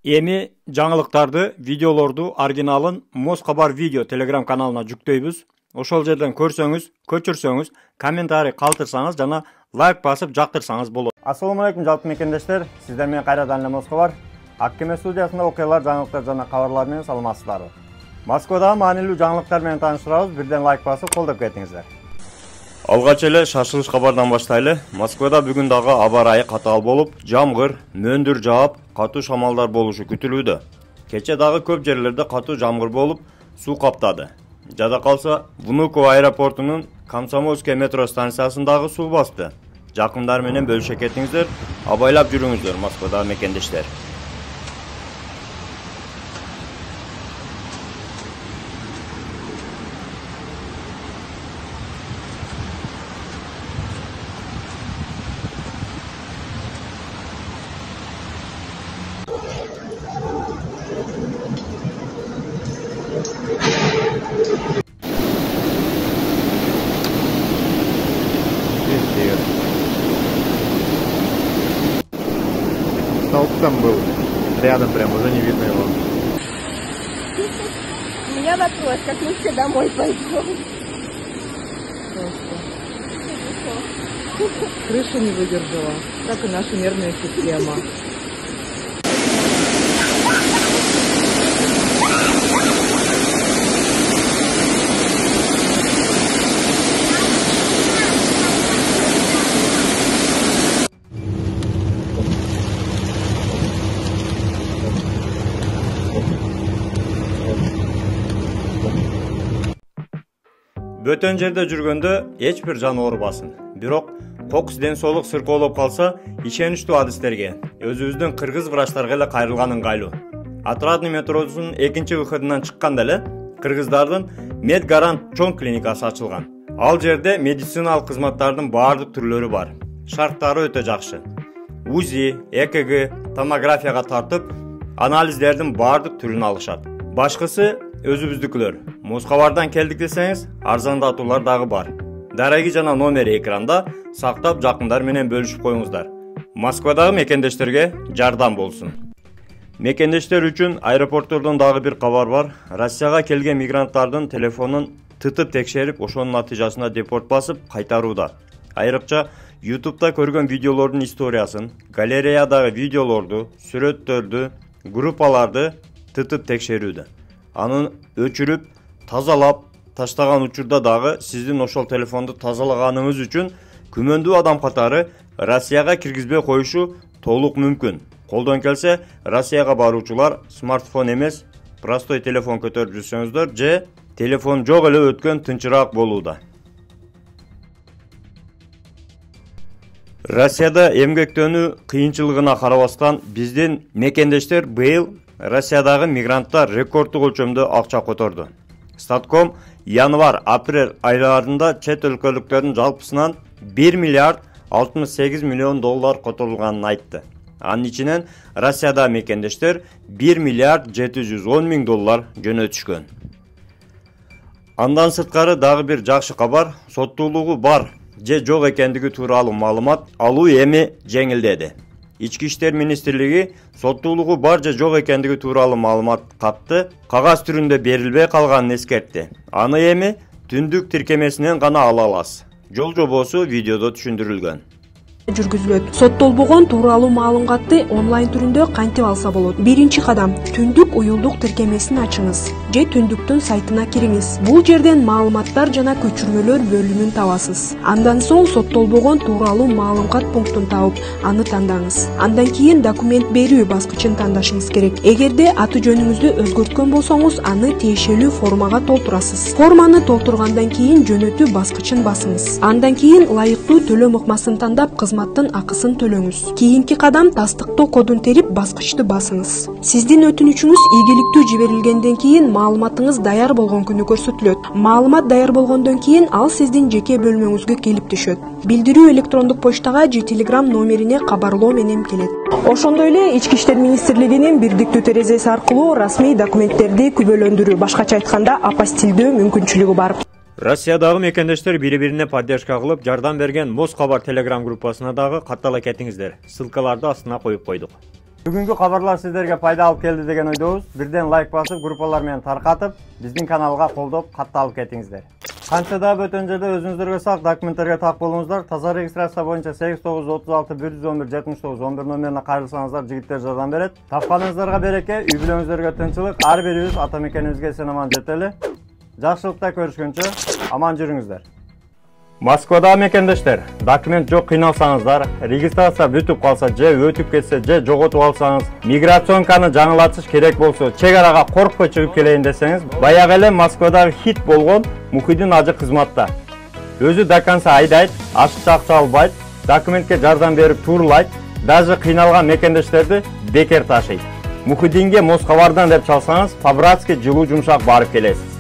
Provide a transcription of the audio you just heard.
Эми жаңылыктарды, видеолорду оригиналын Москабар видео Telegram каналына жүктөйбүз. Ошол жерден көрсөңүз, көчүрсөңүз, комментарий калтырсаңыз жана лайк басып жактырсаңыз болот. Ассаламу алейкум жалпы мекендештер. Сиздер менен кайрадан эле Москабар. Аккеме студиясында окуялар, жаңылыктар жана кабарлар менен саламатсыздарбы. Москвадагы маанилүү жаңылыктар менен тааныштырабыз. Бирден лайк басып колдоп кетиңиздер. Алгач эле шашылыш кабардан баштайлы. Москвада бүгүн дагы аба ырайы катаал болуп, жамгыр, мөндүр жаап, катуу шамалдар болушу күтүлүүдө. Кече дагы көп жерлерде катуу жамгыр болуп, суу каптады. Жада калса, Внуково аэропортунун Комсомольский метро станциясындагы суу басты. Жакындар менен бөлүшө кетиңиздер, абайлап жүрүңүздөр Москвадагы мекендештер. Столб там был, рядом прям, уже не видно его. У меня вопрос, как мы все домой пойдем? Крыша не выдержала, как и наша нервная система. Бөтөн жерде жүргөндө эч бир жан оорубасын. Бирок кокус ден соолук сыркоолоп калса, ишеничтүү адистерге, өзүбүздүн кыргыз врачтарга эле кайрылган ыңгайлуу. Отрадный метросунун экинчи выходунан чыкканда эле кыргыздардын Медгарант чоң клиникасы ачылган. Ал жерде медициналык кызматтардын баардык түрлөрү бар. Шарттары өтө жакшы. УЗИ, ЭКГ, томографияга тартып, анализдердин баардык түрүн алышат. Башкысы өзүбүздүкүлөр. Москабардан келдик десеңиз, арзандатуулар дагы бар. Дареги жана номери экранда сактап жакындар менен бөлүшүп коюңуздар. Москвадагы мекендештерге жардам болсун. Мекендештер үчүн аэропорттордон дагы бир кабар бар. Россияга келген мигранттардын телефонун тытып текшерип, ошонун натыйжасында депорт басып кайтарууда. Айрыкча YouTube'да көргөн видеолордун историясын, галереядагы видеолорду, сүрөттөрдү, группаларды тытып текшерүүдө. Анын өчүрүп, тазалап, таштаган учурда дагы сиздин ошол телефонду тазалаганыңыз үчүн күмөндүү адам катары Россияга киргизбей коюшу толук мүмкүн. Колдон келсе, Россияга баруучулар смартфон эмес, простой телефон көтөрүп жүрсөңүздөр же телефон жок эле өткөн тынчыраак болууда. Россияда эмгектөнүү кыйынчылыгына карабастан, биздин мекендештер быйыл Россиядагы мигранттар рекорддук өлчөмдө акча которду. Статком январь-апрель айларында чет өлкөлүктөрдүн жалпысынан 1 миллиард 68 миллион доллар которулганын айтты. Анын ичинен Россияда мекендештер 1 миллиард 710 миң доллар жөнөтүшкөн. Андан сырткары дагы бир жакшы кабар, соттуулугу бар же жок экендиги тууралуу маалымат алуу эми жеңилдеди. Ички иштер министрлиги соттуулугу бар же жок экендиги тууралуу маалымат катты кагаз түрүндө берилбей калганын эскертти. Аны эми түндүк тиркемесинен гана ала аласыз. Жол жобосу видеодо түшүндүрүлгөн. Жүргүзүлөт. Соттолбогон тууралуу маалыматты онлайн түрүндө кантип алса болот? Биринчи кадам, түндүк уюлдук тиркемесин ачыңыз же түндүктүн сайтына кириңиз. Бул жерден маалыматтар жана көчүрмөлөр бөлүмүн табасыз. Андан соң соттолбогон тууралуу маалымат пунктун тауып, аны тандаңыз. Андан кийин документ берүү баскычын тандашыңыз керек. Эгерде аты жөнүңүздү өзгөрткөн болсоңуз, аны тиешелүү формага толтурасыз. Форманы толтургандан кийин жөнөтүү баскычын басыңыз. Андан кийин ылайыктуу төлөм ыкмасын тандап, кызматтын акысын төлөңүз. Кийинки кадам тастыктоо кодун терип баскычты басыңыз. Сиздин өтүнүчүңүз ийгиликтүү жиберилгенден кийин маалыматыңыз даяр болгон күнү көрсөтүлөт. Маалымат даяр болгондон кийин ал сиздин жеке бөлмөңүзгө келип түшөт. Билдирүү электрондук почтага же Telegram номерине кабарлоо менен келет. Ошондой эле Ички иштер министрлигинин бирдиктүү терезеси аркылуу расмий документтерди күбөлөндүрүү, башкача айтканда апостилдөө мүмкүнчүлүгү бар. Россиядагы мекендештер бири-бирине поддержка кылып жардам берген Москабар Telegram группасына дагы каттала кетиңиздер. Ссылкаларды астына коюп койдук. Бүгүнкү кабарлар сиздерге пайда алып келди деген ойдобуз. Бирден лайк басып, группалар менен таркатып, биздин каналга колдоп, катталып кетиңиздер. Канча да бөтөн жерде өзүңүздөргө сак документтерге так болуңуздар. Таза регистрация боюнча 8936 111 79 11 номерине кайрылсаңыздар, жигиттер жардам берет. Тапканыңыздарга береке, үй бүлөңүздөргө тынчылык, ар бирибиз ата мекенибизге эсен аман жетели. Жакшылыкта көрүшкөнчө аман жүрүңүздөр. Москвада мекендештер, документ жок кыйналсаңыздар, регистрация бүтүп калса же өтүп кетсе же жоготуп алсаңыз, миграционканы жаңылатыш керек болсо, чек арага коркпой чыгып келейин десеңиз, баягы эле Москвадагы хит болгон Мухиддин ажы кызматта. Өзү до конца айдайт, ашыкча акча албайт, документке жардам берип турлайт, даже кыйналган мекендештерди бекер ташыйт. Мухиддинге Москвадан деп чалсаңыз, по-братски жылуу жумшак барып келесиз.